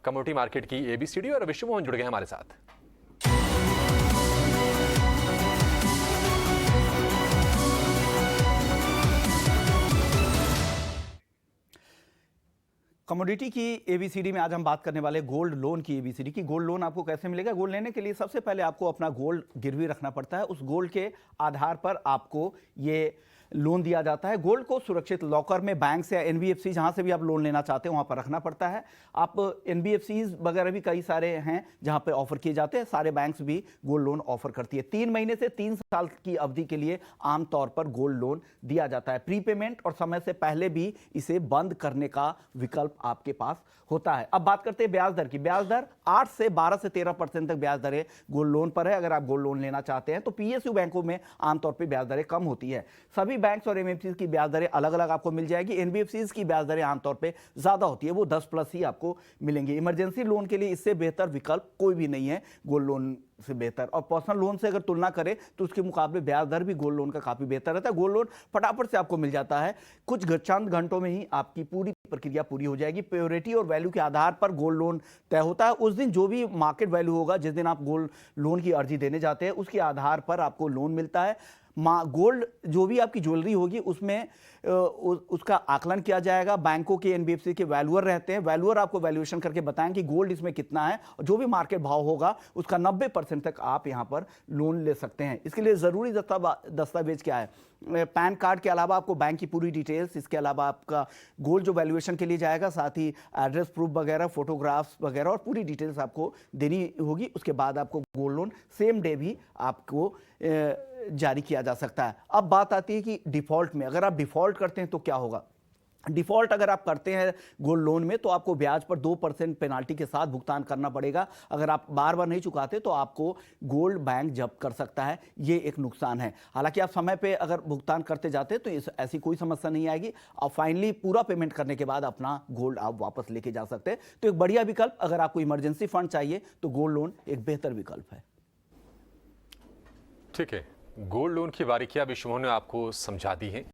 Commodity market की ABCD और विश्व मोहन जुड़ गए हमारे साथ। कमोडिटी की एबीसीडी में आज हम बात करने वाले गोल्ड लोन की एबीसीडी की। गोल्ड लोन आपको कैसे मिलेगा? गोल्ड लेने के लिए सबसे पहले आपको अपना गोल्ड गिरवी रखना पड़ता है। उस गोल्ड के आधार पर आपको ये लोन दिया जाता है। गोल्ड को सुरक्षित लॉकर में बैंक से या एनबीएफसी जहां से भी आप लोन लेना चाहते हैं वहां पर रखना पड़ता है। आप एनबीएफसीज वगैरह भी कई सारे हैं जहां पे ऑफर किए जाते हैं। सारे बैंक्स भी गोल्ड लोन ऑफर करती है। 3 महीने से 3 साल की अवधि के लिए आमतौर पर गोल्ड लोन दिया जाता है। प्रीपेमेंट और समय से पहले भी इसे बंद करने का विकल्प आपके पास होता है। अब बात करते हैं ब्याज दर की। ब्याज दर 8 से 12 से 13% तक ब्याज दरें गोल्ड लोन पर है। अगर आप गोल्ड लोन लेना चाहते हैं तो पीएसयू बैंकों में आमतौर पर ब्याज दरें कम होती है। सभी बैंक्स और एमएफसीज की ब्याज दरें अलग अलग आपको मिल जाएगी। एनबीएफसीज की ब्याज दरें आमतौर पे ज्यादा होती है, वो 10+ ही आपको मिलेंगी। इमरजेंसी लोन के लिए इससे बेहतर विकल्प कोई भी नहीं है गोल्ड लोन से बेहतर। और पर्सनल लोन से अगर तुलना करें तो उसके मुकाबले ब्याज दर भी गोल्ड लोन का काफी बेहतर रहता है। गोल्ड लोन फटाफट से आपको मिल जाता है, कुछ चंद घंटों में ही आपकी पूरी प्रक्रिया पूरी हो जाएगी। प्योरिटी और वैल्यू के आधार पर गोल्ड लोन तय होता है। उस दिन जो भी मार्केट वैल्यू होगा, जिस दिन आप गोल्ड लोन की अर्जी देने जाते हैं, उसके आधार पर आपको लोन मिलता है। गोल्ड जो भी आपकी ज्वेलरी होगी उसमें उसका आकलन किया जाएगा। बैंकों के एनबीएफसी के वैल्यूअर रहते हैं। वैल्यूअर आपको वैल्यूएशन करके बताएंगे कि गोल्ड इसमें कितना है और जो भी मार्केट भाव होगा उसका 90% तक आप यहां पर लोन ले सकते हैं। इसके लिए जरूरी दस्तावेज क्या है? पैन कार्ड के अलावा आपको बैंक की पूरी डिटेल्स, इसके अलावा आपका गोल्ड जो वैल्यूएशन के लिए जाएगा, साथ ही एड्रेस प्रूफ वगैरह, फोटोग्राफ्स वगैरह और पूरी डिटेल्स आपको देनी होगी। उसके बाद आपको गोल्ड लोन सेम डे भी आपको जारी किया जा सकता है। अब बात आती है कि डिफॉल्ट में, अगर आप डिफॉल्ट करते हैं तो क्या होगा? डिफॉल्ट अगर आप करते हैं गोल्ड लोन में तो आपको ब्याज पर 2% पेनाल्टी के साथ भुगतान करना पड़ेगा। अगर आप बार बार नहीं चुकाते तो आपको गोल्ड बैंक जब्त कर सकता है। ये एक नुकसान है। हालांकि आप समय पे अगर भुगतान करते जाते तो ऐसी कोई समस्या नहीं आएगी। और फाइनली पूरा पेमेंट करने के बाद अपना गोल्ड आप वापस लेके जा सकते हैं। तो एक बढ़िया विकल्प, अगर आपको इमरजेंसी फंड चाहिए तो गोल्ड लोन एक बेहतर विकल्प है। ठीक है, गोल्ड लोन की बारीकियां विश्व मोहन ने आपको समझा दी हैं।